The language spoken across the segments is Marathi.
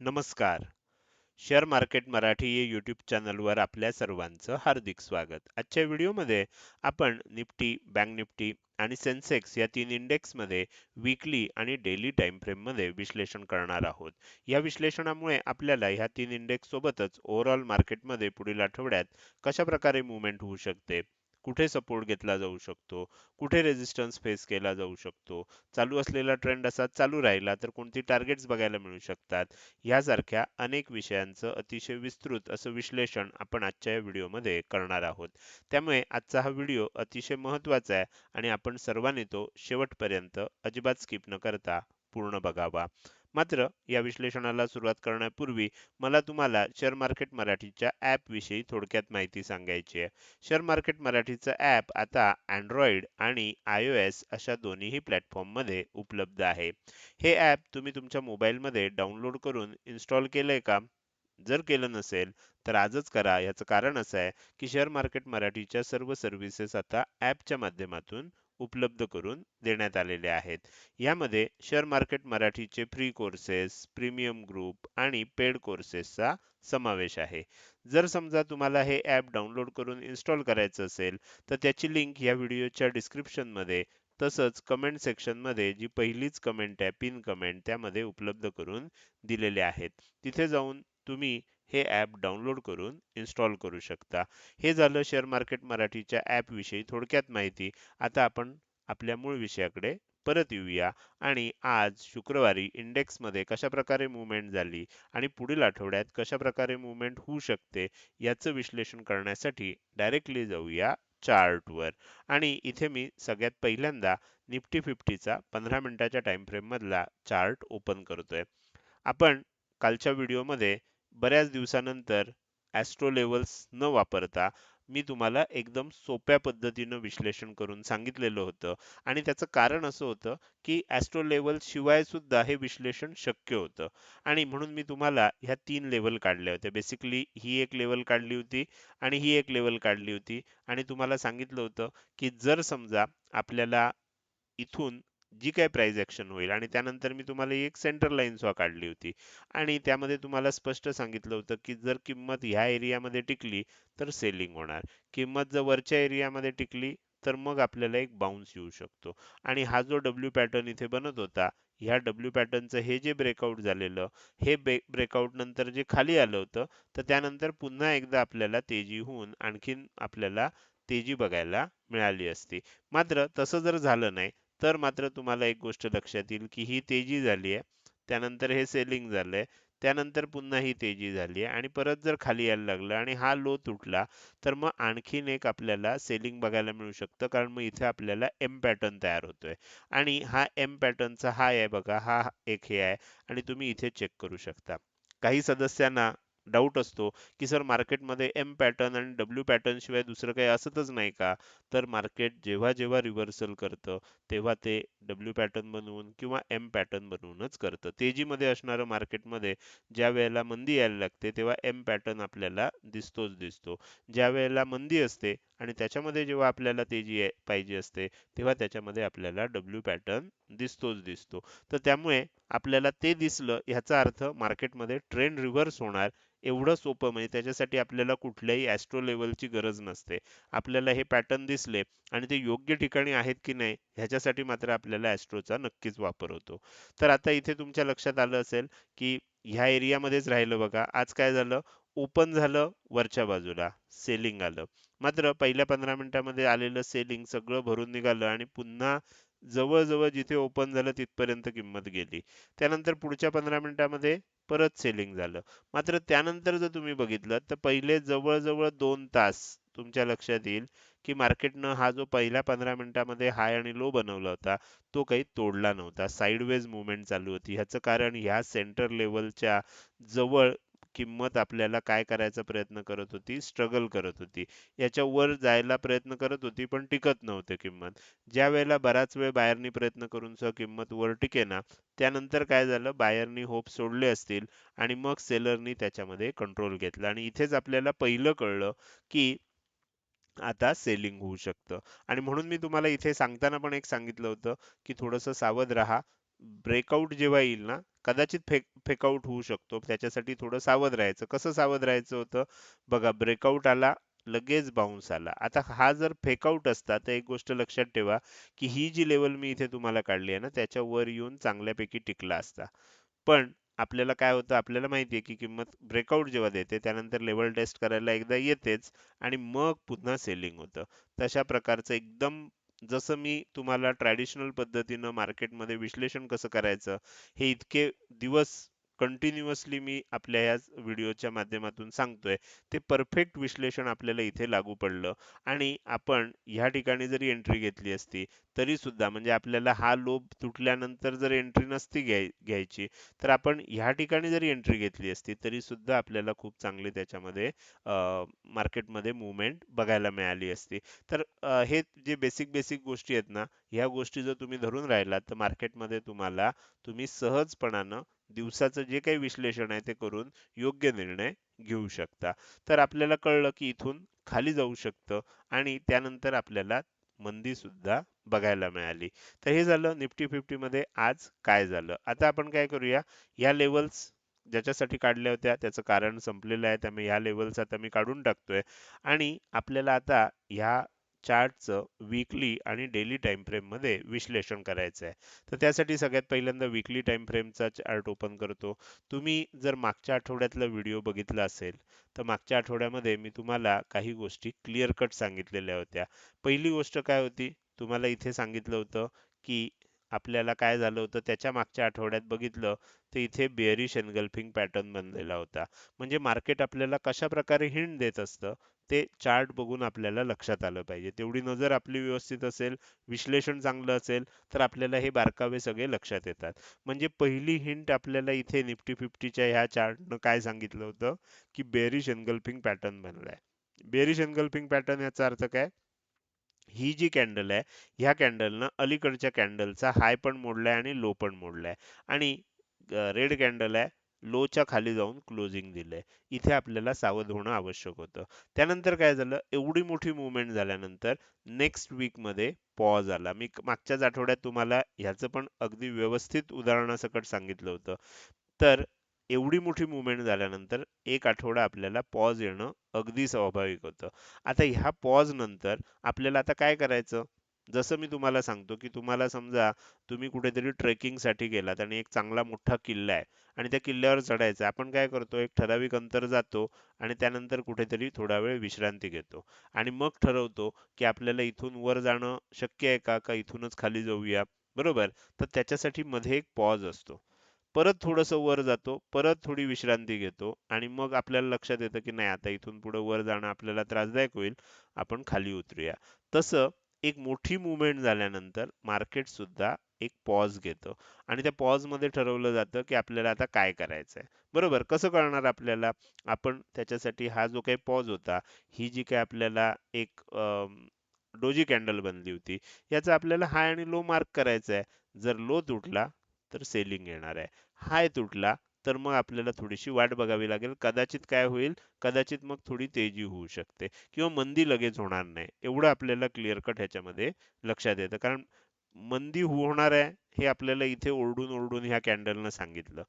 नमस्कार. शेअर मार्केट मराठी या यूट्यूब चॅनलवर आपल्या सर्वांचं हार्दिक स्वागत. आजच्या व्हिडिओमध्ये आपण निफ्टी, बँक निफ्टी आणि सेन्सेक्स या तीन इंडेक्समध्ये वीकली आणि डेली टाइम फ्रेममध्ये विश्लेषण करणार आहोत. या विश्लेषणामुळे आपल्याला ह्या तीन इंडेक्स सोबतच ओव्हरऑल मार्केटमध्ये पुढील आठवड्यात कशा प्रकारे मूव्हमेंट होऊ शकते, कुठे सपोर्ट घेतला जाऊ शकतो, कुठे रेझिस्टन्स फेस केला जाऊ शकतो, चालू असलेला ट्रेंड असा चालू राहिला तर कोणती टार्गेट्स बघायला मिळू शकतात, यासारख्या अनेक विषयांचं अतिशय विस्तृत असं विश्लेषण आपण आजच्या या व्हिडिओमध्ये करणार आहोत. त्यामुळे आजचा हा व्हिडिओ अतिशय महत्त्वाचा आहे आणि आपण सर्वांनी तो शेवटपर्यंत अजिबात स्किप न करता पूर्ण बघावा. मात्र या विश्लेषणाला सुरुवात करण्यापूर्वी मला तुम्हाला शेअर मार्केट मराठीच्या ॲप विषयी थोडक्यात माहिती सांगायची आहे. शेअर मार्केट मराठीचं ॲप आता Android आणि iOS अशा दोन्हीही प्लॅटफॉर्ममध्ये उपलब्ध आहे. हे ॲप तुम्ही तुमच्या मोबाईलमध्ये डाउनलोड करून इन्स्टॉल केलंय का? जर केलं नसेल तर आजच करा. याचं कारण असं आहे की शेअर मार्केट मराठीच्या सर्व सर्व्हिसेस आता ॲपच्या माध्यमातून उपलब्ध करून देण्यात आलेले आहेत. यामध्ये शेअर मार्केट मराठीचे फ्री कोर्सेस, प्रीमियम ग्रुप आणि पेड कोर्सेसचा समावेश आहे. जर समजा तुम्हाला हे ॲप डाउनलोड करून इन्स्टॉल करायचं असेल तर त्याची लिंक या व्हिडिओच्या डिस्क्रिप्शनमध्ये तसंच कमेंट सेक्शनमध्ये जी पहिलीच कमेंट आहे, पिन कमेंट, त्यामध्ये उपलब्ध करून दिलेले आहेत. तिथे जाऊन तुम्ही हे ॲप डाउनलोड करून इन्स्टॉल करू शकता. हे झालं शेअर मार्केट मराठीच्या ॲपविषयी थोडक्यात माहिती. आता आपण आपल्या मूळ विषयाकडे परत येऊया आणि आज शुक्रवारी इंडेक्समध्ये कशाप्रकारे मूव्हमेंट झाली आणि पुढील आठवड्यात कशाप्रकारे मूव्हमेंट होऊ शकते याचं विश्लेषण करण्यासाठी डायरेक्टली जाऊया चार्टवर. आणि इथे मी सगळ्यात पहिल्यांदा निफ्टी फिफ्टीचा 15 मिनिटाच्या टाइम फ्रेम मधला चार्ट ओपन करतोय. आपण कालच्या व्हिडिओमध्ये बऱ्याच दिवसानंतर ॲस्ट्रो लेवल्स न वापरता मी तुम्हाला एकदम सोप्या पद्धतीनं विश्लेषण करून सांगितलेलं होतं आणि त्याचं कारण असं होतं की ॲस्ट्रो लेवल शिवाय सुद्धा हे विश्लेषण शक्य होतं आणि म्हणून मी तुम्हाला ह्या तीन लेवल काढल्या होत्या. बेसिकली ही एक लेवल काढली होती आणि ही एक लेवल काढली होती आणि तुम्हाला सांगितलं होतं की जर समजा आपल्याला इथून जी काही प्राइस ॲक्शन होईल आणि त्यानंतर मी तुम्हाला एक सेंटर लाईन सुद्धा काढली होती आणि त्यामध्ये तुम्हाला स्पष्ट सांगितलं होतं की जर किंमत ह्या एरियामध्ये टिकली तर सेलिंग होणार. किंमत जर वरच्या एरियामध्ये टिकली तर मग आपल्याला एक बाउन्स येऊ शकतो आणि हा जो डब्ल्यू पॅटर्न इथे बनत होता, ह्या डब्ल्यू पॅटर्नचं हे जे ब्रेकआउट झालेलं, हे ब्रेकआउट नंतर जे खाली आलं होतं, तर त्यानंतर पुन्हा एकदा आपल्याला तेजी होऊन आणखीन आपल्याला तेजी बघायला मिळाली असती. मात्र तसं जर झालं नाही तर मात्र तुम्हाला एक गोष्ट लक्षात येईल की ही तेजी झाली आहे, त्यानंतर हे सेलिंग झालंय, त्यानंतर पुन्हा ही तेजी झाली आहे आणि परत जर खाली यायला लागलं आणि हा लो तुटला तर मग आणखीन एक आपल्याला सेलिंग बघायला मिळू शकतं, कारण मग इथे आपल्याला एम पॅटर्न तयार होतोय आणि हा एम पॅटर्नचा हाय आहे बघा, हा एक हे आहे आणि तुम्ही इथे चेक करू शकता. काही सदस्यांना डाऊट असतो की सर मार्केटमध्ये एम पॅटर्न आणि डब्ल्यू पॅटर्न शिवाय दुसरं काही असतच नाही का? तर मार्केट जेव्हा जेव्हा रिव्हर्सल करतं तेव्हा ते डब्ल्यू पॅटर्न बनवून किंवा एम पॅटर्न बनवूनच करतं. तेजीमध्ये असणारं मार्केटमध्ये ज्या वेळेला मंदी यायला लागते तेव्हा एम पॅटर्न आपल्याला दिसतोच दिसतो. ज्या वेळेला मंदी असते आणि त्याच्यामध्ये जेव्हा आपल्याला तेजी पाहिजे असते तेव्हा त्याच्यामध्ये आपल्याला डब्ल्यू पॅटर्न दिसतोच दिसतो. तर त्यामुळे आपल्याला ते दिसलं ह्याचा अर्थ मार्केटमध्ये ट्रेंड रिव्हर्स होणार एवढं सोपं, म्हणजे त्याच्यासाठी आपल्याला कुठल्याही ॲस्ट्रो लेवलची गरज नसते. आपल्याला हे पॅटर्न दिसले आणि ते योग्य ठिकाणी आहेत की नाही ह्याच्यासाठी मात्र आपल्याला ॲस्ट्रोचा नक्कीच वापर होतो. तर आता इथे तुमच्या लक्षात आलं असेल की ह्या एरियामध्येच राहिलं बघा. आज काय झालं, ओपन झालं वरच्या बाजूला, सेलिंग आलं. मात्र पहिल्या 15 मिनिटामध्ये आलेलं सेलिंग सगळं भरून निघालं आणि पुन्हा जवळ जिथे ओपन झालं तिथपर्यंत किंमत गेली. त्यानंतर पुढच्या 15 मिनिटामध्ये परत सेलिंग झालं. मात्र त्यानंतर जर तुम्ही बघितलं तर पहिले जवळ 2 तास तुमच्या लक्षात येईल की मार्केटनं हा जो पहिल्या 15 मिनिटामध्ये हाय आणि लो बनवला होता तो काही तोडला नव्हता. साइडवेज मूव्हमेंट चालू होती. ह्याचं कारण ह्या सेंटर लेवलच्या जवळ किंमत आपल्याला काय करायचा प्रयत्न करत होती, स्ट्रगल करत होती. याच्या वर जायला प्रयत्न करत होती पण टिकत नव्हते किंमत. ज्या वेळेला बराच वेळ बायरनी प्रयत्न करून सुद्धा किंमत वर टिकेना, त्यानंतर काय झालं, बायरनी होप सोडले असतील आणि मग सेलरनी त्याच्यामध्ये कंट्रोल घेतला आणि इथेच आपल्याला पहिलं कळलं की आता सेलिंग होऊ शकतं. आणि म्हणून मी तुम्हाला इथे सांगताना पण एक सांगितलं होतं की थोडंसं सावध राहा. ब्रेकआउट जेव्हा येईल ना कदाचित फेकआउट होऊ शकतो. त्याच्यासाठी थोडं सावध राहायचं. कसं सावध राहायचं होतं? बघा, ब्रेकआउट आला, लगेच बाउन्स आला. आता हा जर फेकआउट असता तर एक गोष्ट लक्षात ठेवा, की ही जी लेवल मी इथे तुम्हाला काढली आहे ना, त्याच्या वर येऊन चांगल्यापैकी टिकला असता. पण आपल्याला काय होतं, आपल्याला माहिती आहे की किंमत ब्रेकआउट जेव्हा देते त्यानंतर लेवल टेस्ट करायला एकदा येतेच आणि मग पुन्हा सेलिंग होतं. तशा प्रकारचं एकदम, जसं मी तुम्हाला ट्रॅडिशनल पद्धतीनं मार्केटमध्ये विश्लेषण कसं करायचं हे इतके दिवस कंटिन्युअसली मी आपल्या ह्या व्हिडिओच्या माध्यमातून सांगतोय, ते परफेक्ट विश्लेषण आपल्याला इथे लागू पडलं. आणि आपण ह्या ठिकाणी जरी एंट्री घेतली असती तरी सुद्धा, म्हणजे आपल्याला हा लो तुटल्यानंतर जर एंट्री नसती घ्यायची, तर आपण ह्या ठिकाणी जरी एंट्री घेतली असती तरी सुद्धा आपल्याला खूप चांगली त्याच्यामध्ये मार्केटमध्ये मूव्हमेंट बघायला मिळाली असती. तर हे जे बेसिक बेसिक गोष्टी आहेत ना, ह्या गोष्टी जर तुम्ही धरून राहिलात तर मार्केटमध्ये तुम्ही सहजपणानं दिवसाचं जे काही विश्लेषण आहे ते करून योग्य निर्णय घेऊ शकता. तर आपल्याला कळलं की इथून खाली जाऊ शकतं आणि त्यानंतर आपल्याला मंदी सुद्धा बघायला मिळाली. तर हे झालं निफ्टी 50 मध्ये आज काय झालं. आता आपण काय करूया, या लेवल्स ज्याच्यासाठी काढल्या होत्या त्याचं कारण संपलेलं आहे, त्यामुळे ह्या लेवल्स आता मी काढून टाकतोय आणि आपल्याला आता ह्या चार्टचं वीकली आणि डेली टाइम फ्रेम मध्ये विश्लेषण करायचं आहे. तर त्यासाठी सगळ्यात पहिल्यांदा वीकली टाइम फ्रेमचा चार्ट ओपन करतो. तुम्ही जर मागच्या आठवड्यातला व्हिडिओ बघितला असेल तर मागच्या आठवड्यामध्ये मी तुम्हाला काही गोष्टी क्लिअर कट सांगितलेल्या होत्या. पहिली गोष्ट काय होती, तुम्हाला इथे सांगितलं होतं की आपल्याला काय झालं होतं, त्याच्या मागच्या आठवड्यात बघितलं तर इथे बेअरिश एनगल्फिंग पॅटर्न बनलेला होता. म्हणजे मार्केट आपल्याला कशा प्रकारे हिंट देत असतं ते चार्ट बघून आपल्याला लक्षात आलं पाहिजे. तेवढी नजर आपली व्यवस्थित असेल, विश्लेषण चांगलं असेल तर आपल्याला हे बारकावे सगळे लक्षात येतात. म्हणजे पहिली हिंट आपल्याला इथे निफ्टी 50च्या ह्या चार्टनं काय सांगितलं होतं, की बेअरिश एनगल्फिंग पॅटर्न बनलाय. बेअरिश एनगल्फिंग पॅटर्न याचा अर्थ काय, ही जी कॅन्डल आहे, ह्या कॅन्डलनं अलीकडच्या कॅन्डलचा हाय पण मोडलाय आणि लो पण मोडलाय आणि रेड कॅन्डल आहे, लोच्या खाली जाऊन क्लोजिंग दिलंय. इथे आपल्याला सावध होणं आवश्यक होतं. त्यानंतर काय झालं, एवढी मोठी मूव्हमेंट झाल्यानंतर नेक्स्ट वीक मध्ये पॉज आला. मी मागच्याच आठवड्यात तुम्हाला ह्याचं पण अगदी व्यवस्थित उदाहरणासकट सांगितलं होतं. तर एवढी मोठी मूव्हमेंट झाल्यानंतर एक आठवडा आपल्याला पॉज येणं अगदी स्वाभाविक होतं. आता ह्या पॉज नंतर आपल्याला आता काय करायचं? जसं मी तुम्हाला सांगतो, की तुम्हाला समजा तुम्ही कुठेतरी ट्रेकिंगसाठी गेलात आणि एक चांगला मोठा किल्ला आहे आणि त्या किल्ल्यावर चढायचं आहे. आपण काय करतो, एक ठराविक अंतर जातो आणि त्यानंतर कुठेतरी थोडा वेळ विश्रांती घेतो आणि मग ठरवतो, की आपल्याला इथून वर जाणं शक्य आहे का? का इथूनच खाली जाऊया? बरोबर? तर त्याच्यासाठी मध्ये एक पॉज असतो. परत थोडंसं वर जातो, परत थोडी विश्रांती घेतो आणि मग आपल्याला लक्षात येतं, की नाही आता इथून पुढे वर जाणं आपल्याला त्रासदायक होईल, आपण खाली उतरूया. तसं एक मोठी मूव्हमेंट झाल्यानंतर मार्केट सुद्धा एक पॉज घेतं आणि त्या पॉजमध्ये ठरवलं जातं, की आपल्याला आता काय करायचं आहे. बरोबर? कसं कळणार आपल्याला? आपण त्याच्यासाठी हा जो काही पॉज होता, ही जी काही आपल्याला एक डोजी कॅन्डल बनली होती, याचा आपल्याला हाय आणि लो मार्क करायचा आहे. जर लो तुटला तर सेलिंग येणार आहे. हाय तुटला तर मग आपल्याला थोडीशी वाट बघावी लागेल. कदाचित काय होईल, कदाचित मग थोडी तेजी होऊ शकते किंवा मंदी लगेच होणार नाही. एवढं आपल्याला क्लिअर कट ह्याच्यामध्ये लक्षात येतं. कारण मंदी होणार आहे हे आपल्याला इथे ओरडून ओरडून ह्या कॅन्डलनं सांगितलं.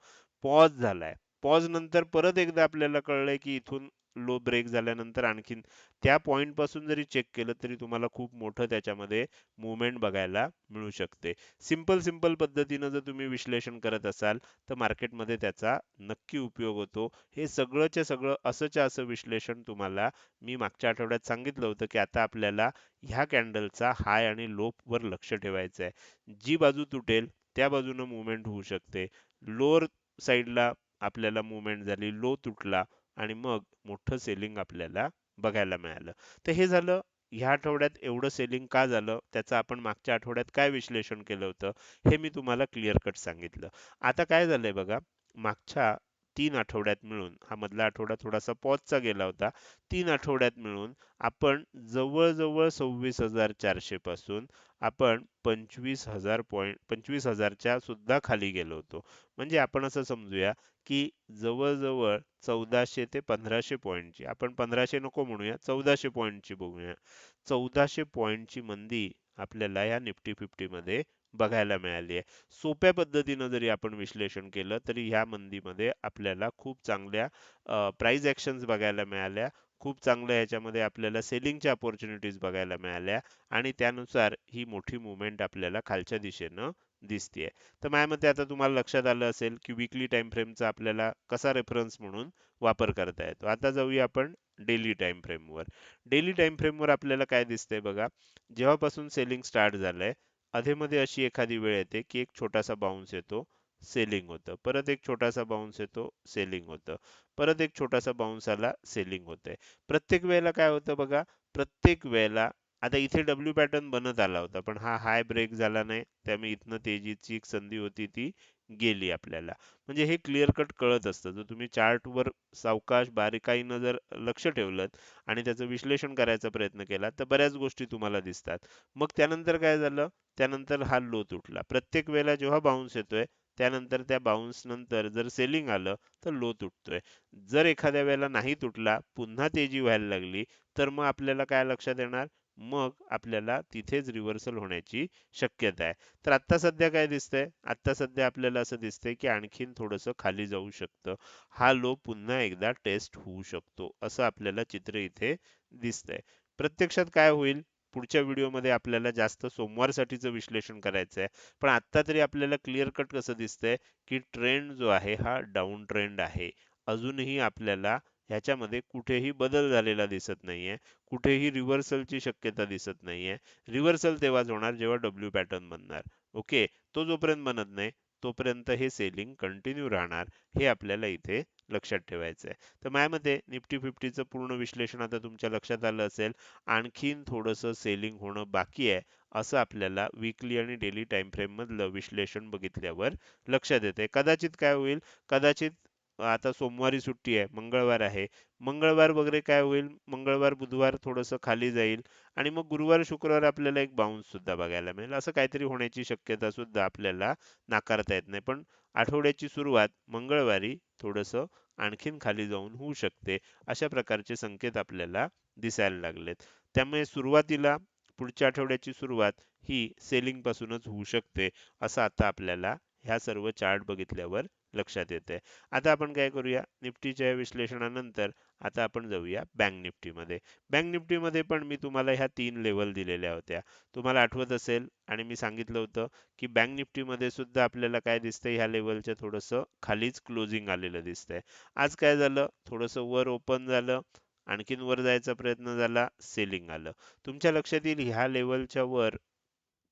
पॉज झालाय. पॉज नंतर परत एकदा आपल्याला कळलंय की इथून लो ब्रेक झाल्यानंतर आणखीन त्या पॉइंट पासून जरी चेक केलं तरी तुम्हाला खूप मोठं त्याच्यामध्ये मूव्हमेंट बघायला मिळू शकते. सिंपल सिंपल पद्धतीनं जर तुम्ही विश्लेषण करत असाल तर मार्केटमध्ये त्याचा नक्की उपयोग होतो. हे सगळंच्या सगळं असंच्या असं विश्लेषण तुम्हाला मी मागच्या आठवड्यात सांगितलं होतं, की आता आपल्याला ह्या कॅन्डलचा हाय आणि लो वर लक्ष ठेवायचं आहे. जी बाजू तुटेल त्या बाजूनं मूव्हमेंट होऊ शकते. लोअर साईडला आपल्याला मूव्हमेंट झाली, लो तुटला आणि मग मोठं सेलिंग आपल्याला बघायला मिळालं. तर हे झालं ह्या आठवड्यात एवढं सेलिंग का झालं, त्याचं आपण मागच्या आठवड्यात काय विश्लेषण केलं होतं, हे मी तुम्हाला क्लिअर कट सांगितलं. आता काय झालंय बघा, मागच्या 3 आठवड्यात मिळून, हा मधला आठवडा थोडासा पॉजचा गेला होता. 3 आठवड्यात मिळून आपण जवळ-जवळ 26,400 पासून आपण 25,000 पॉइंट 25,000च्या सुद्धा खाली गेलो होतो. म्हणजे आपण असं समजूया, की जवळ-जवळ 1400 ते 1500 पॉइंटची, आपण 1500 नको म्हणूया, 1400 पॉइंटची बघूया. 1400 पॉइंटची मंदी आपल्याला या निफ्टी 50 मध्ये बघायला मिळाली आहे. सोप्या पद्धतीनं जरी आपण विश्लेषण केलं तरी ह्या मंदीमध्ये आपल्याला खूप चांगल्या प्राइस ॲक्शन्स बघायला मिळाल्या. खूप चांगल्या ह्याच्यामध्ये आपल्याला सेलिंगच्या अपॉर्च्युनिटीज बघायला मिळाल्या आणि त्यानुसार ही मोठी मूव्हमेंट आपल्याला खालच्या दिशेनं दिसतीये. तर माझ्या मते आता तुम्हाला लक्षात आलं असेल की वीकली टाइम फ्रेमचा आपल्याला कसा रेफरन्स म्हणून वापर करता येतो. आता जाऊया आपण डेली टाइम फ्रेमवर. डेली टाइम फ्रेमवर आपल्याला काय दिसतंय बघा. जेव्हापासून सेलिंग स्टार्ट झालंय, अधेमध्ये अशी एखादी वेळ येते की एक छोटासा बाउन्स येतो, सेलिंग होतं. परत एक छोटासा बाउन्स येतो, सेलिंग होतं. परत एक छोटासा बाउन्स आला, सेलिंग होतंय. प्रत्येक वेळेला काय होतं बघा, प्रत्येक वेळेला आता इथे डब्ल्यू पॅटर्न बनत आला होता, पण हा हाय ब्रेक झाला नाही. त्यामुळे इथनं तेजीची एक संधी होती ती गेली आपल्याला. म्हणजे हे क्लिअर कट कळत असतं. जर तुम्ही चार्टवर सावकाश बारीकाईनं जर लक्ष ठेवलंत आणि त्याचं विश्लेषण करायचा प्रयत्न केला, तर बऱ्याच गोष्टी तुम्हाला दिसतात. मग त्यानंतर काय झालं? त्यानंतर हा लो तुटला. प्रत्येक वेळेला जेव्हा बाउन्स येतोय, त्यानंतर त्या बाउन्स नंतर जर सेलिंग आलं, तर लो तुटतोय. जर एखाद्या वेळेला नाही तुटला, पुन्हा तेजी व्हायला लागली, तर मग आपल्याला काय लक्षात येणार? मग आपल्याला तिथेच रिव्हर्सल होण्याची शक्यता आहे. तर आत्ता सध्या काय दिसतंय? आत्ता सध्या आपल्याला असं दिसतंय, की आणखीन थोडंसं खाली जाऊ शकतं. हा लो पुन्हा एकदा टेस्ट होऊ शकतो. असं आपल्याला चित्र इथे दिसतंय. प्रत्यक्षात काय होईल? पुढच्या व्हिडिओमध्ये आपल्याला जास्त सोमवारसाठीचं विश्लेषण करायचं आहे. पण आत्ता तरी आपल्याला क्लिअर कट कसं दिसतंय, की ट्रेंड जो आहे हा डाउन ट्रेंड आहे. अजूनही आपल्याला ह्याच्यामध्ये कुठेही बदल झालेला दिसत नाहीये. कुठेही रिव्हर्सलची शक्यता दिसत नाहीये. रिव्हर्सल तेव्हाच होणार जेव्हा डब्ल्यू पॅटर्न बनणार. ओके. तो जोपर्यंत बनत नाही तोपर्यंत हे सेलिंग कंटिन्यू राहणार. हे आपल्याला इथे लक्षात ठेवायचं आहे. तर माझ्या मते निफ्टी फिफ्टीचं पूर्ण विश्लेषण आता तुमच्या लक्षात आलं असेल. आणखीन थोडंसं सेलिंग होणं बाकी आहे असं आपल्याला वीकली आणि डेली टाइम फ्रेम मधलं विश्लेषण बघितल्यावर लक्षात येते. कदाचित काय होईल, कदाचित आता सोमवारी सुट्टी आहे, मंगळवार आहे. मंगळवार वगैरे काय होईल, मंगळवार बुधवार थोडंसं खाली जाईल आणि मग गुरुवार शुक्रवार आपल्याला एक बाउन्स सुद्धा बघायला मिळेल. असं काहीतरी होण्याची शक्यता सुद्धा आपल्याला नाकारता येत नाही. पण आठवड्याची सुरुवात मंगळवारी थोडंसं आणखीन खाली जाऊन होऊ शकते. अशा प्रकारचे संकेत आपल्याला दिसायला लागलेत. त्यामुळे सुरुवातीला पुढच्या आठवड्याची सुरुवात ही सेलिंग पासूनच होऊ शकते, असं आता आपल्याला ह्या सर्व चार्ट बघितल्यावर लक्षात येते. आता आपण काय करूया, निफ्टीच्या या विश्लेषणानंतर आता आपण जाऊया बँक निफ्टीमध्ये. बँक निफ्टीमध्ये पण मी तुम्हाला ह्या 3 लेव्हल दिलेल्या होत्या. तुम्हाला आठवत असेल आणि मी सांगितलं होतं, की बँक निफ्टीमध्ये सुद्धा आपल्याला काय दिसतंय, ह्या लेव्हलच्या थोडंसं खालीच क्लोजिंग आलेलं दिसतंय. आज काय झालं, थोडंसं वर ओपन झालं, आणखीन वर जायचा प्रयत्न झाला, सेलिंग आलं. तुमच्या लक्षात येईल ह्या लेव्हलच्या वर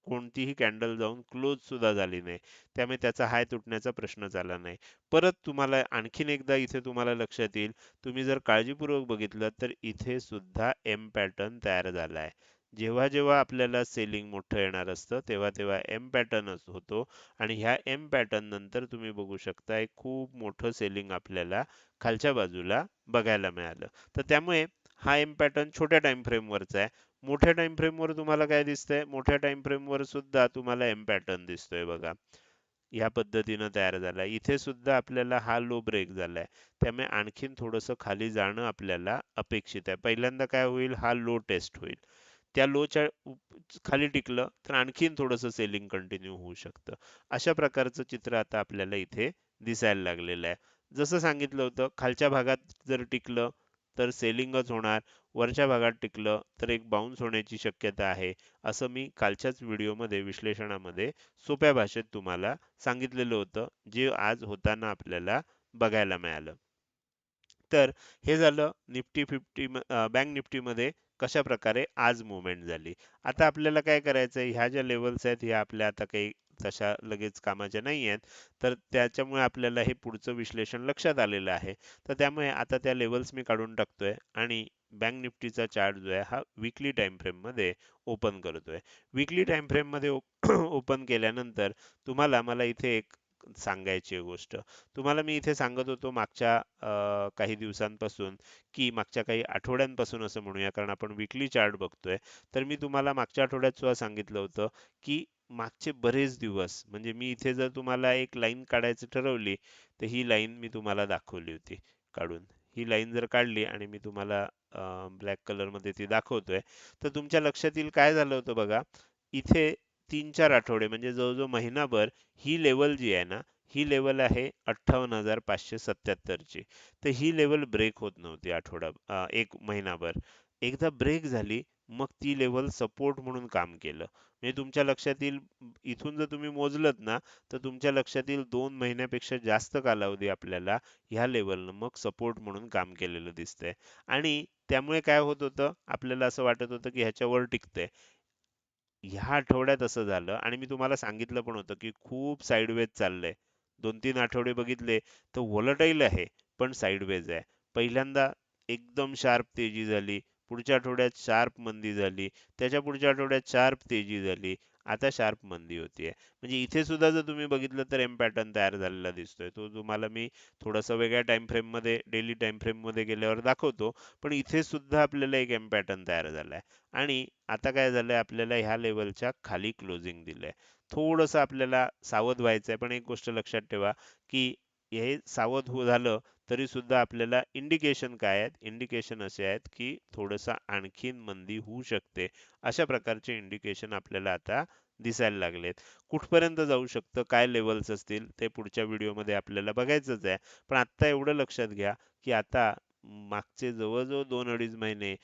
कोणतीही कॅन्डल जाऊन क्लोज सुद्धा झाली नाही. त्यामुळे त्याचा हाय तुटण्याचा प्रश्नच आला नाही. परत तुम्हाला आणखीन एकदा इथे तुम्हाला लक्षात येईल, तुम्ही जर काळजीपूर्वक बघितलं तर इथे सुद्धा एम पॅटर्न तयार झाला आहे. जेव्हा जेव्हा आपल्याला सेलिंग मोठं येणार असतं, तेव्हा तेव्हा एम पॅटर्नच होतो आणि ह्या एम पॅटर्न नंतर तुम्ही बघू शकता एक खूप मोठं सेलिंग आपल्याला खालच्या बाजूला बघायला मिळालं. तर त्यामुळे हा एम पॅटर्न छोट्या टाइम फ्रेमवरचा आहे. मोठ्या टाइम फ्रेमवर तुम्हाला काय दिसतंय? मोठ्या टाइम फ्रेमवर सुद्धा तुम्हाला एम पॅटर्न दिसतोय बघा. ह्या पद्धतीनं तयार झालाय. इथे सुद्धा आपल्याला हा लो ब्रेक झालाय. त्यामुळे आणखीन थोडंसं खाली जाणं आपल्याला अपेक्षित आहे. पहिल्यांदा काय होईल? हा लो टेस्ट होईल. त्या लोच्या खाली टिकलं तर आणखीन थोडंसं सेलिंग कंटिन्यू होऊ शकतं. अशा प्रकारचं चित्र आता आपल्याला इथे दिसायला लागलेलं आहे. जसं सांगितलं होतं, खालच्या भागात जर टिकलं तर सेलिंगच होणार. वरच्या भागात टिकलं तर एक बाउन्स होण्याची शक्यता आहे. असं मी कालच्याच व्हिडिओमध्ये विश्लेषणामध्ये सोप्या भाषेत तुम्हाला सांगितलेलं होतं, जे आज होताना आपल्याला बघायला मिळालं. तर हे झालं निफ्टी फिफ्टी बँक निफ्टीमध्ये कशा प्रकारे आज मुवमेंट झाली. आता आपल्याला काय करायचं आहे, ह्या ज्या लेवल्स आहेत ह्या आपल्या आता काही तशा लगेच कामाच्या नाही आहेत. तर त्याच्यामुळे आपल्याला हे पुढचं विश्लेषण लक्षात आलेलं आहे. तर त्यामुळे आता त्या लेवल्स मी काढून टाकतोय आणि बँक निफ्टीचा चार्ट जो आहे हा वीकली टाइम फ्रेम मध्ये ओपन करतोय. वीकली टाइम फ्रेम मध्ये ओपन केल्यानंतर तुम्हाला मला इथे एक सांगायची आहे गोष्ट. तुम्हाला मी इथे सांगत होतो मागच्या काही दिवसांपासून, की मागच्या काही आठवड्यांपासून असं म्हणूया, कारण आपण वीकली चार्ट बघतोय. तर मी तुम्हाला मागच्या आठवड्यात सुद्धा सांगितलं होतं, की मागचे बरेच दिवस म्हणजे मी इथे जर तुम्हाला एक लाईन काढायची ठरवली, तर ही लाईन मी तुम्हाला दाखवली होती काढून. ही लाईन जर काढली आणि मी तुम्हाला ब्लॅक कलर मध्ये ती दाखवतोय, तर तुमच्या लक्षात येईल काय झालं होतं बघा. इथे 3-4 आठवडे म्हणजे जवळजवळ महिनाभर ही लेवल जी आहे ना, ही लेवल आहे 58,577 ची. तर ही लेवल ब्रेक होत नव्हती एक महिनाभर. एकदा ब्रेक झाली, मग ती लेवल सपोर्ट म्हणून काम केलं. म्हणजे तुमच्या लक्षात येईल, इथून जर तुम्ही मोजलत ना, तर तुमच्या लक्षात येईल 2 महिन्यापेक्षा जास्त कालावधी आपल्याला ह्या लेव्हलनं मग सपोर्ट म्हणून काम केलेलं दिसतंय. आणि त्यामुळे काय होत होतं, आपल्याला असं वाटत होतं की ह्याच्यावर टिकतंय. ह्या आठवड्यात असं झालं आणि मी तुम्हाला सांगितलं पण होतं, की खूप साइडवेज चाललंय. 2-3 आठवडे बघितले तर व्होलटाईल आहे, पण साइडवेज आहे. पहिल्यांदा एकदम शार्प तेजी झाली, पुढच्या आठवड्यात शार्प मंदी झाली, त्याच्या पुढच्या आठवड्यात शार्प तेजी झाली, आता शार्प मंदी होतीये. म्हणजे इथे सुद्धा जर तुम्ही बघितलं तर एम पॅटर्न तयार झालेला दिसतोय. तो तुम्हाला मी थोडासा वेगळ्या टाईम फ्रेममध्ये, डेली टाईम फ्रेममध्ये गेल्यावर दाखवतो. पण इथे सुद्धा आपल्याला एक एम पॅटर्न तयार झालाय. आणि आता काय झालंय, आपल्याला ह्या लेवलच्या खाली क्लोजिंग दिलंय. थोडंसं आपल्याला सावध व्हायचंय, पण एक गोष्ट लक्षात ठेवा, की हे सावध झालं तरी सुद्धा आपल्याला इंडिकेशन काय आहेत? इंडिकेशन असे आहेत, की थोडंसं आणखीन मंदी होऊ शकते. अशा प्रकारचे इंडिकेशन आपल्याला आता दिसायला लागलेत. कुठपर्यंत जाऊ शकतं, काय लेव्हल्स असतील, ते पुढच्या व्हिडिओमध्ये आपल्याला बघायचंच आहे. पण आत्ता एवढं लक्षात घ्या, की आता मागचे जवळ-जवळ 2-2.5 महिने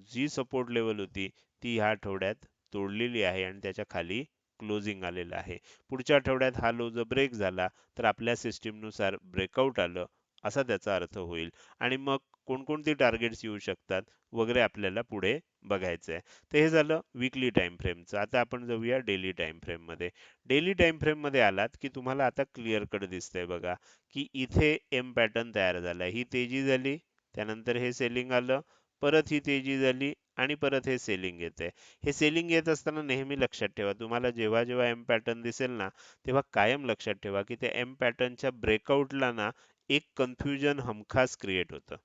जी सपोर्ट लेवल होती, ती ह्या आठवड्यात तोडलेली आहे आणि त्याच्या खाली क्लोजिंग आलेलं आहे. पुढच्या आठवड्यात हा लो जर ब्रेक झाला, तर आपल्या सिस्टमनुसार ब्रेकआउट आलं, असा त्याचा अर्थ होईल. आणि मग कोणकोणती टार्गेट्स येऊ शकतात वगैरे आपल्याला पुढे बघायचं आहे. तर हे झालं वीकली टाइम फ्रेमचं. आता आपण जाऊया डेली टाइम फ्रेममध्ये. डेली टाइम फ्रेममध्ये आलात, की तुम्हाला आता क्लिअर कट दिसतंय बघा, की इथे एम पॅटर्न तयार झाला. ही तेजी झाली, त्यानंतर हे सेलिंग आलं, परत ही तेजी झाली आणि परत हे सेलिंग येते. हे सेलिंग येत असताना नेहमी लक्षात ठेवा, तुम्हाला जेव्हा जेव्हा एम पॅटर्न दिसेल ना, तेव्हा कायम लक्षात ठेवा, की त्या एम पॅटर्नच्या ब्रेकआउटला ना एक कन्फ्युजन हमखास क्रिएट होतं.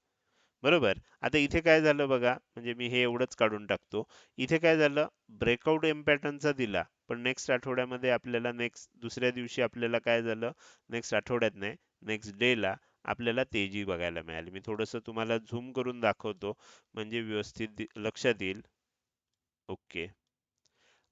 बरोबर. आता इथे काय झालं बघा, म्हणजे मी हे एवढंच काढून टाकतो. इथे काय झालं, ब्रेकआउट एम पॅटर्नचा दिला, पण नेक्स्ट आठवड्यामध्ये आपल्याला दुसऱ्या दिवशी आपल्याला काय झालं, नेक्स्ट आठवड्यात नाही, नेक्स्ट डेला आपल्याला तेजी बघायला मिळाली. मी थोडंसं तुम्हाला झूम करून दाखवतो, म्हणजे व्यवस्थित लक्षात येईल. ओके.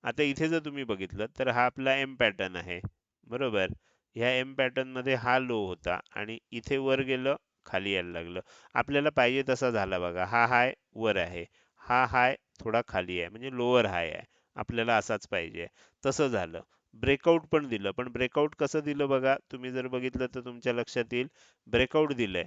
आता इथे जर तुम्ही बघितलं तर हा आपला एम पॅटर्न आहे. बरोबर. ह्या एम पॅटर्न मध्ये हा लो होता आणि इथे वर गेलं, खाली यायला लागलं. आपल्याला पाहिजे तसा झाला बघा. हा हाय वर आहे, हा हाय थोडा खाली आहे, म्हणजे लोअर हाय आहे. आपल्याला असाच पाहिजे. तसं झालं. ब्रेकआउट पण दिलं, पण ब्रेकआउट कसं दिलं बघा, तुम्ही जर बघितलं तर तुमच्या लक्षात येईल. ब्रेकआउट दिलंय,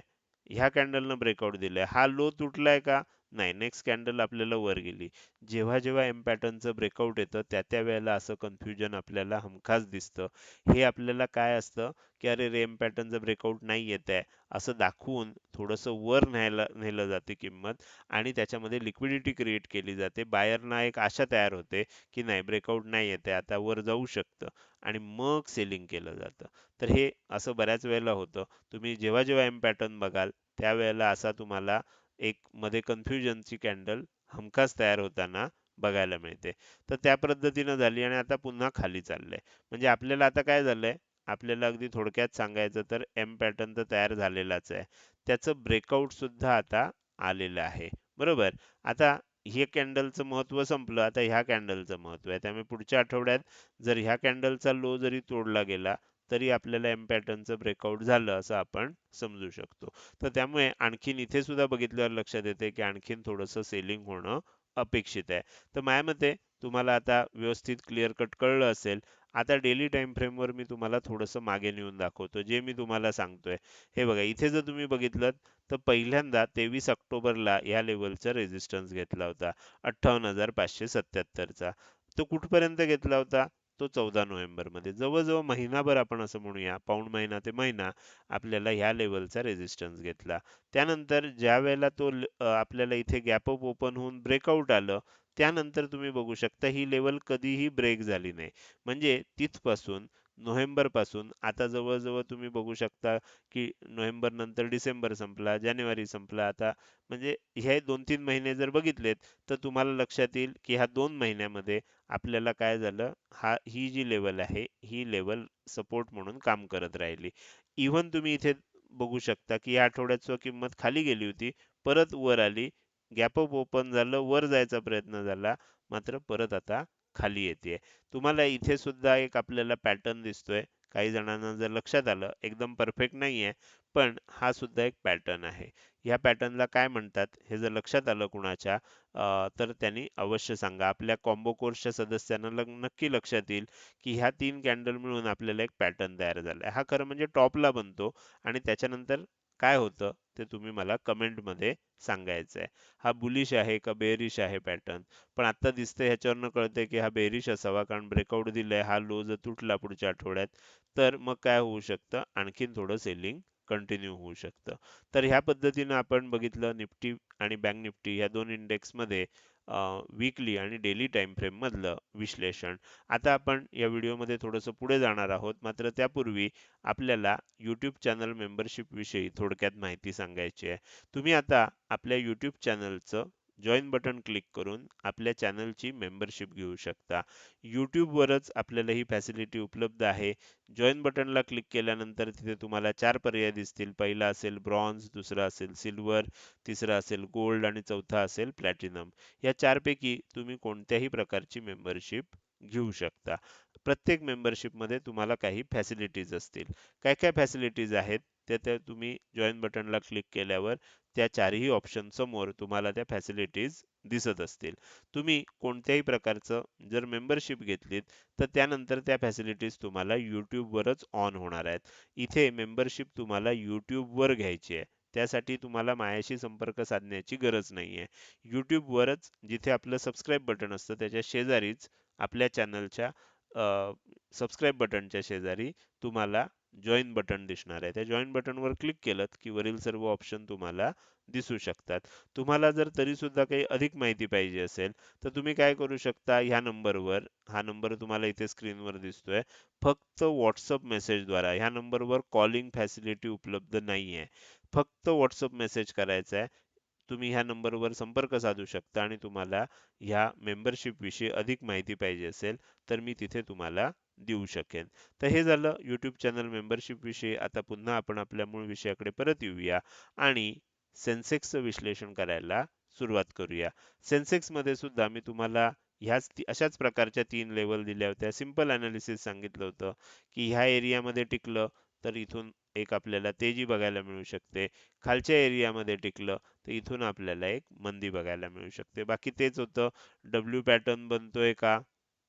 ह्या कॅन्डलनं ब्रेकआउट दिलंय. हा लो तुटलाय का? नाही. नेक्स्ट कॅन्डल आपल्याला वर गेली. जेव्हा जेव्हा एम पॅटर्नचं ब्रेकआउट येतं, त्या त्या वेळेला असं कन्फ्युजन आपल्याला हमखास दिसतं. हे आपल्याला काय असतं, की अरे रे, एम पॅटर्नचं ब्रेकआउट नाही येत आहे, असं दाखवून थोडंसं वर नेलं जाते किंमत आणि त्याच्यामध्ये लिक्विडिटी क्रिएट केली जाते. बायरना एक आशा तयार होते, की नाही, ब्रेकआउट नाही येत आहे, आता वर जाऊ शकतं, आणि मग सेलिंग केलं जातं. तर हे असं बऱ्याच वेळेला होतं. तुम्ही जेव्हा जेव्हा एम पॅटर्न बघाल, त्यावेळेला असा तुम्हाला एक मध्ये कन्फ्युजनची कॅन्डल हमखास तयार होताना बघायला मिळते. तर त्या पद्धतीनं झाली आणि आता पुन्हा खाली चाललंय. म्हणजे आपल्याला आता काय झालंय, आपल्याला अगदी थोडक्यात सांगायचं तर एम पॅटर्न तर तयार झालेलाच आहे. त्याचं ब्रेकआउट सुद्धा आता आलेलं आहे. बरोबर. आता हे कॅन्डलचं महत्त्व संपलं, आता ह्या कॅन्डलचं महत्त्व आहे. त्यामुळे पुढच्या आठवड्यात जर ह्या कॅन्डलचा लो जरी तोडला गेला, तरी आपल्याला एम पॅटर्नचं ब्रेकआउट झालं असं आपण समजू शकतो. तर त्यामुळे आणखीन इथे सुद्धा बघितल्यावर लक्षात येते, की आणखीन थोडंसं सेलिंग होणं अपेक्षित आहे. तर माझ्या मते तुम्हाला आता व्यवस्थित क्लिअर कट कळलं असेल. आता डेली टाइम फ्रेमवर मी तुम्हाला थोडंसं मागे नेऊन दाखवतो, जे मी तुम्हाला सांगतोय. हे बघा, इथे जर तुम्ही बघितलं तर पहिल्यांदा 23 ऑक्टोबरला या लेवलचा रेझिस्टन्स घेतला होता, 58,577 चा. तो कुठपर्यंत घेतला होता? तो 14 नोव्हेंबरमध्ये. जवळ-जवळ महिनाभर आपण असं म्हणूया, पाऊण महिना ते महिना आपल्याला ह्या लेवलचा रेझिस्टन्स घेतला. त्यानंतर ज्यावेळेला आपल्याला इथे गॅप अप ओपन होऊन ब्रेकआउट आलं, त्यानंतर तुम्ही बघू शकता ही लेवल कधीही ब्रेक झाली नाही. म्हणजे तिथपासून नोव्हेंबरपासून आता जवळ-जवळ तुम्ही बघू शकता, की नोव्हेंबर नंतर डिसेंबर संपला, जानेवारी संपला. आता म्हणजे हे 2-3 महिने जर बघितलेत, तर तुम्हाला लक्षात येईल, की ह्या 2 महिन्यामध्ये आपल्याला काय झालं, ही जी लेवल आहे, ही लेवल सपोर्ट म्हणून काम करत राहिली. इव्हन तुम्ही इथे बघू शकता, की या आठवड्यात किंमत खाली गेली होती, परत वर आली, गॅप अप ओपन झालं, वर जायचा प्रयत्न झाला, मात्र परत आता खाली येते. तुम्हाला इथे सुद्धा एक आपल्याला पॅटर्न दिसतोय. काही जणांना जर लक्षात आलं, एकदम परफेक्ट नाहीये, पण हा सुद्धा एक पॅटर्न आहे. ह्या पॅटर्नला काय म्हणतात हे जर लक्षात आलं कुणाच्या, तर त्यांनी अवश्य सांगा. आपल्या कॉम्बो कोर्सच्या सदस्यांना नक्की लक्षात येईल की ह्या 3 कॅन्डल मिळून आपल्याला एक पॅटर्न तयार झालाय. हा खरं म्हणजे टॉपला बनतो आणि त्याच्यानंतर काय होतं ते तुम्ही मला कमेंटमध्ये सांगायचं आहे. हा बुलिश आहे का बेअरिश आहे पॅटर्न? पण आता दिसतंय ह्याच्यावरनं कळतंय की हा बेअरिश असावा, कारण ब्रेकआउट दिलाय. हा लो जर तुटला पुढच्या आठवड्यात, तर मग काय होऊ शकतं, आणखीन थोडं सेलिंग कंटिन्यू होऊ शकतं. तर ह्या पद्धतीनं आपण बघितलं निफ्टी आणि बँक निफ्टी या दोन इंडेक्समध्ये वीकली आणि डेली टाइम फ्रेम मधलं विश्लेषण. आता आपण या व्हिडिओमध्ये थोडंसं पुढे जाणार आहोत, मात्र त्यापूर्वी आपल्याला YouTube चॅनल मेंबरशिप विषयी थोडक्यात माहिती सांगायची आहे. तुम्ही आता आपल्या YouTube चॅनलचं जॉइन बटन क्लिक करून आपल्या चॅनलची मेंबरशिप घेऊ शकता. YouTube वरच आपल्याला ही फॅसिलिटी उपलब्ध आहे. जॉइन बटनला क्लिक केल्यानंतर तिथे तुम्हाला 4 पर्याय दिसतील. पहिला असेल ब्रॉन्झ, दुसरा असेल सिल्वर, तिसरा असेल गोल्ड आणि चौथा असेल प्लॅटिनम. या 4 पैकी तुम्ही कोणत्याही प्रकारची मेंबरशिप घेऊ शकता. प्रत्येक मेंबरशिपमध्ये तुम्हाला काही फॅसिलिटीज असतील. काय काय फॅसिलिटीज आहेत त्या तुम्ही जॉइन बटनला क्लिक केल्यावर त्या चारही ऑप्शन समोर तुम्हाला त्या फॅसिलिटीज दिसत असतील. तुम्ही कोणत्याही प्रकारचं जर मेंबरशिप घेतलीत तर त्यानंतर त्या फॅसिलिटीज तुम्हाला YouTube वरच ऑन होणार आहेत. इथे मेंबरशिप तुम्हाला YouTube वर घ्यायची आहे. त्यासाठी तुम्हाला माझ्याशी संपर्क साधण्याची गरज नाहीये. YouTube वरच जिथे आपलं सबस्क्राईब बटन असतं त्याच्या शेजारीच आपल्या चॅनलच्या सबस्क्राईब बटनच्या शेजारी तुम्हाला जॉइन बटन दिसणार आहे. त्या जॉइन बटनवर क्लिक केलं की वरील सर्व ऑप्शन तुम्हाला दिसू शकतात. तुम्हाला जर तरी सुद्धा काही अधिक माहिती पाहिजे असेल तर तुम्ही काय करू शकता, ह्या नंबरवर, हा नंबर तुम्हाला इथे स्क्रीनवर दिसतोय, फक्त WhatsApp मेसेजद्वारा, ह्या नंबरवर कॉलिंग फॅसिलिटी उपलब्ध नाहीये. फक्त WhatsApp मेसेज करायचा आहे. तुम्ही ह्या नंबरवर संपर्क साधू शकता आणि तुम्हाला ह्या मेंबरशिप विषयी अधिक माहिती पाहिजे असेल तर मी तिथे तुम्हाला देऊ शकेन. तर हे झालं YouTube चॅनल मेंबरशिप विषयी. आता पुन्हा आपण आपल्या मूळ विषयाकडे परत येऊया आणि सेन्सेक्सचं विश्लेषण करायला सुरुवात करूया. सेन्सेक्समध्ये सुद्धा मी तुम्हाला अशाच प्रकारच्या 3 लेवल दिल्या होत्या. सिंपल अनालिसिस सांगितलं होतं की ह्या एरियामध्ये टिकलं तर इथून एक आपल्याला तेजी बघायला मिळू शकते. खालच्या एरियामध्ये टिकलं तर इथून आपल्याला एक मंदी बघायला मिळू शकते. बाकी तेच होतं. डब्ल्यू पॅटर्न बनतोय का?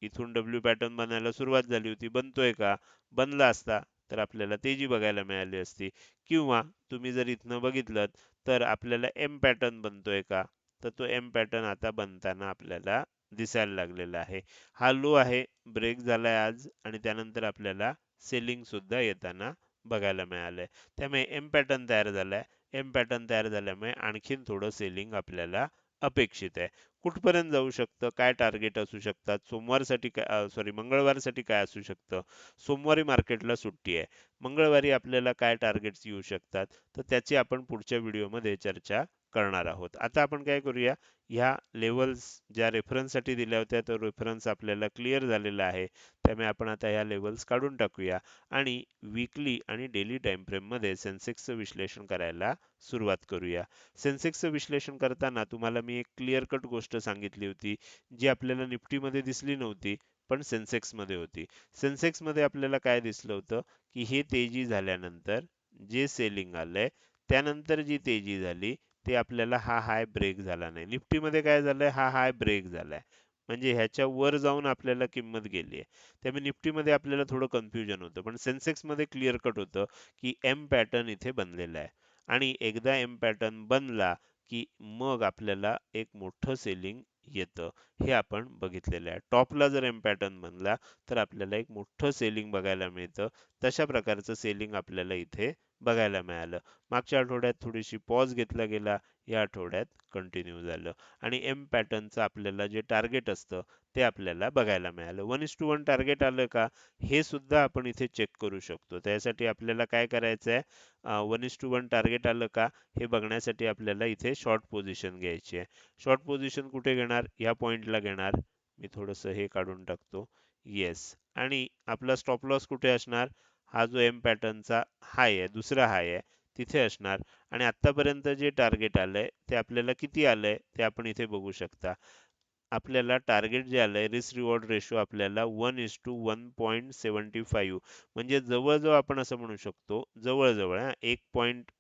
इथून डब्ल्यू पॅटर्न बनायला सुरुवात झाली होती, बनतोय का? बनला असता तर आपल्याला तेजी बघायला मिळाली असती. किंवा तुम्ही जर इथनं बघितलं तर आपल्याला एम पॅटर्न बनतोय का? तर तो एम पॅटर्न आता बनताना आपल्याला दिसायला लागलेला आहे. हा लो आहे, ब्रेक झालाय आज आणि त्यानंतर आपल्याला सेलिंग सुद्धा येताना बघायला मिळालंय. त्यामुळे एम पॅटर्न तयार झालाय. एम पॅटर्न तयार झाल्यामुळे आणखीन थोडं सेलिंग आपल्याला अपेक्षित आहे. कुठपर्यंत जाऊ शकतं? काय टार्गेट असू शकतात? सोमवारसाठी काय, सॉरी, मंगळवारसाठी काय असू शकतं? सोमवारी मार्केटला सुट्टी आहे. मंगळवारी आपल्याला काय टार्गेट्स येऊ शकतात? तर त्याची आपण पुढच्या व्हिडिओमध्ये चर्चा करणार आहोत. आता आपण काय करूया, ह्या लेवल्स ज्या रेफरन्ससाठी दिल्या होत्या तो रेफरन्स आपल्याला क्लिअर झालेला आहे. त्यामुळे आपण आता ह्या लेवल्स काढून टाकूया आणि वीकली आणि डेली टाइम फ्रेम मध्ये सेन्सेक्सचं विश्लेषण करायला सुरुवात करूया. सेन्सेक्सचं विश्लेषण करताना तुम्हाला मी एक क्लिअर कट गोष्ट सांगितली होती, जी आपल्याला निफ्टीमध्ये दिसली नव्हती पण सेन्सेक्समध्ये होती. सेन्सेक्समध्ये आपल्याला काय दिसलं होतं की हे तेजी झाल्यानंतर जे सेलिंग आलंय त्यानंतर जी तेजी झाली ते आपल्याला हा हाय ब्रेक झाला नाही. निफ्टीमध्ये काय झालंय, हा हाय ब्रेक झालाय. म्हणजे ह्याच्या वर जाऊन आपल्याला किंमत गेली आहे. त्यामुळे निफ्टीमध्ये आपल्याला थोडं कन्फ्युजन होतं. पण सेन्सेक्समध्ये क्लिअर कट होतं की एम पॅटर्न इथे बनलेला आहे. आणि एकदा एम पॅटर्न बनला की मग आपल्याला एक मोठं सेलिंग येतं. हे आपण बघितलेलं आहे. टॉपला जर एम पॅटर्न बनला तर आपल्याला एक मोठं सेलिंग बघायला मिळतं. तशा प्रकारचं सेलिंग आपल्याला इथे बघायला मिळालं. मागच्या आठवड्यात थोडीशी पॉज घेतला गेला, या आठवड्यात कंटिन्यू झालं आणि एम पॅटर्नचं आपल्याला जे टार्गेट असतं ते आपल्याला बघायला मिळालं. 1:1 टार्गेट आलं का हे सुद्धा आपण इथे चेक करू शकतो. त्यासाठी आपल्याला काय करायचं आहे, 1:1 टार्गेट आलं का हे बघण्यासाठी आपल्याला इथे शॉर्ट पोझिशन घ्यायची आहे. शॉर्ट पोझिशन कुठे घेणार, या पॉइंटला घेणार. मी थोडंसं हे काढून टाकतो. येस. आणि आपला स्टॉप लॉस कुठे असणार, हा जो एम पॅटर्नचा हाय आहे, दुसरा हाय आहे, तिथे असणार. आणि आतापर्यंत जे टार्गेट आलंय ते आपल्याला किती आलंय ते आपण इथे बघू शकता. आपल्याला टार्गेट जे आलंय रिस्क रिवॉर्ड रेशो आपल्याला 1:1.75 म्हणजे जवळजवळ आपण असं म्हणू शकतो जवळजवळ हा, 1 पॉईंट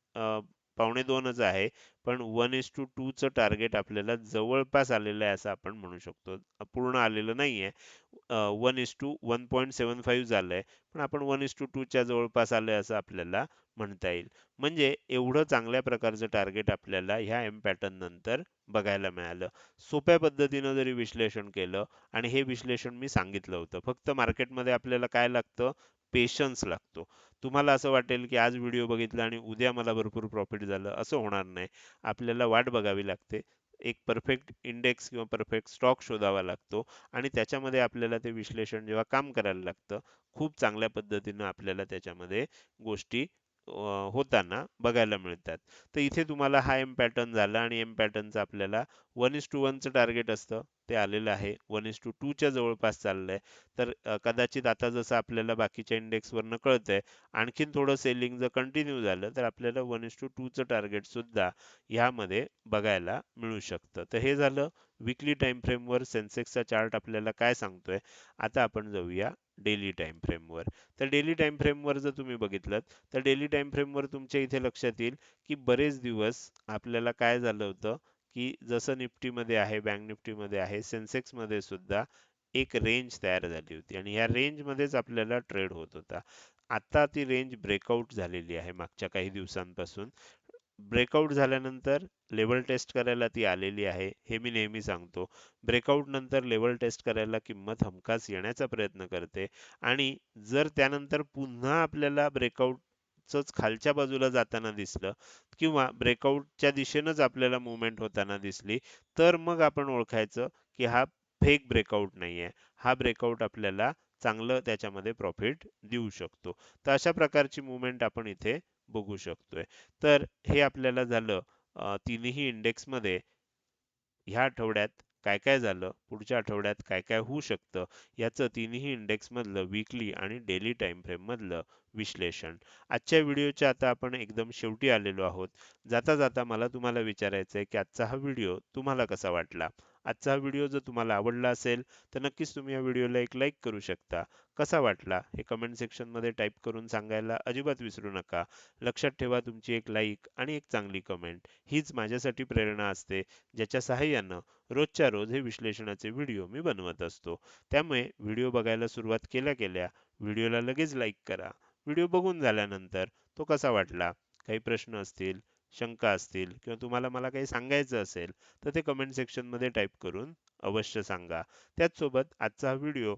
पावणे 2च आहे पण 1:2 चं टार्गेट आपल्याला जवळपास आलेलं आहे असं आपण म्हणू शकतो. पूर्ण आलेलं नाहीये. 1:1.75 झालंय पण आपण 1:2 च्या जवळपास आलंय असं आपल्याला म्हणता येईल. म्हणजे एवढं चांगल्या प्रकारचं टार्गेट आपल्याला ह्या एम पॅटर्न नंतर बघायला मिळालं. सोप्या पद्धतीनं जरी विश्लेषण केलं आणि हे विश्लेषण मी सांगितलं होतं. फक्त मार्केटमध्ये आपल्याला काय लागतं? पेशन्स लागतो. तुम्हाला असं वाटेल की आज व्हिडिओ बघितला आणि उद्या मला भरपूर प्रॉफिट झालं असं होणार नाही. आपल्याला वाट बघावी लागते. एक परफेक्ट इंडेक्स किंवा परफेक्ट स्टॉक शोधावा लागतो आणि त्याच्यामध्ये आपल्याला ते विश्लेषण जेव्हा काम करायला लागतं, खूप चांगल्या पद्धतीनं आपल्याला त्याच्यामध्ये गोष्टी होताना बघायला मिळतात. तर इथे तुम्हाला हा एम पॅटर्न झाला आणि एम पॅटर्नचं आपल्याला 1:1 चं टार्गेट असतं ते आलेलं आहे. 1:2 च्या जवळपास चाललंय. तर कदाचित आता जसं आपल्याला बाकीच्या इंडेक्सवरनं कळतंय, आणखीन थोडं सेलिंग जर कंटिन्यू झालं तर आपल्याला 1:2 चं टार्गेट सुद्धा ह्यामध्ये बघायला मिळू शकतं. तर हे झालं वीकली टाइम फ्रेमवर सेन्सेक्सचा चार्ट आपल्याला काय सांगतोय. आता आपण जाऊया डेली टाइम फ्रेमवर. तर डेली टाइम फ्रेमवर जर तुम्ही बघितलं तर डेली टाइम फ्रेमवर तुमच्या इथे लक्षात येईल की बरेच दिवस आपल्याला काय झालं होतं की जसं निफ्टीमध्ये आहे, बँक निफ्टीमध्ये आहे, सेन्सेक्समध्ये सुद्धा एक रेंज तयार झाली होती आणि या रेंजमध्येच आपल्याला ट्रेड होत होता. आता ती रेंज ब्रेकआउट झालेली आहे मागच्या काही दिवसांपासून. ब्रेकआउट झाल्यानंतर लेवल टेस्ट करायला ती आलेली आहे. हे मी नेहमी सांगतो. ब्रेकआउट नंतर लेवल टेस्ट करायला किंमत हमखास येण्याचा प्रयत्न करते आणि जर त्यानंतर पुन्हा आपल्याला ब्रेकआउटच खालच्या बाजूला जाताना दिसलं किंवा ब्रेकआउटच्या दिशेनंच आपल्याला मूव्हमेंट होताना दिसली, तर मग आपण ओळखायचं की हा फेक ब्रेकआउट नाहीये. हा ब्रेकआउट आपल्याला चांगलं त्याच्यामध्ये प्रॉफिट देऊ शकतो. तर अशा प्रकारची मूव्हमेंट आपण इथे बघू शकतोय. तर हे आपल्याला झालं तिन्ही इंडेक्समध्ये ह्या आठवड्यात काय काय झालं, पुढच्या आठवड्यात काय काय होऊ शकतं, याचं तिन्ही इंडेक्स मधलं वीकली आणि डेली टाइम फ्रेम मधलं विश्लेषण. आजच्या व्हिडिओच्या आता आपण एकदम शेवटी आलेलो आहोत. जाता जाता मला तुम्हाला विचारायचं आहे की आजचा हा व्हिडिओ तुम्हाला कसा वाटला? आजचा हा व्हिडिओ जर तुम्हाला आवडला असेल तर नक्कीच तुम्ही या व्हिडिओला एक लाईक करू शकता. कसा वाटला हे कमेंट सेक्शन मध्ये टाईप करून सांगायला अजिबात विसरू नका. लक्षात ठेवा तुमची एक लाईक आणि एक चांगली कमेंट हीच माझ्यासाठी प्रेरणा असते, ज्याच्या सहाय्यानं रोजच्या रोज हे विश्लेषणाचे व्हिडिओ मी बनवत असतो. त्यामुळे व्हिडिओ बघायला सुरुवात केल्या केल्या व्हिडिओला लगेच लाईक करा. व्हिडिओ बघून झाल्यानंतर तो कसा वाटला, काही प्रश्न असतील, शंका असतील किंवा तुम्हाला मला काही सांगायचं असेल तर ते कमेंट सेक्शन मध्ये टाईप करून अवश्य सांगा. त्याचसोबत आजचा हा व्हिडिओ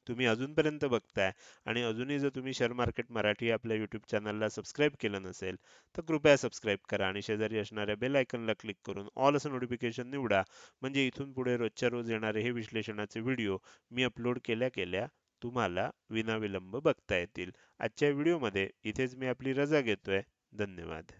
तुम्ही अजूनपर्यंत बघताय आणि अजूनही जर तुम्ही शेअर मार्केट मराठी आपल्या YouTube चॅनलला सबस्क्राईब केलं नसेल, तर कृपया सबस्क्राईब करा आणि शेजारी असणाऱ्या बेल आयकॉनला क्लिक करून ऑल असं नोटिफिकेशन निवडा. म्हणजे इथून पुढे रोजच्या रोज येणारे हे विश्लेषणाचे व्हिडिओ मी अपलोड केल्या केल्या तुम्हाला विनाविलंब बघता येतील. आजच्या व्हिडिओमध्ये इथेच मी आपली रजा घेतोय. धन्यवाद.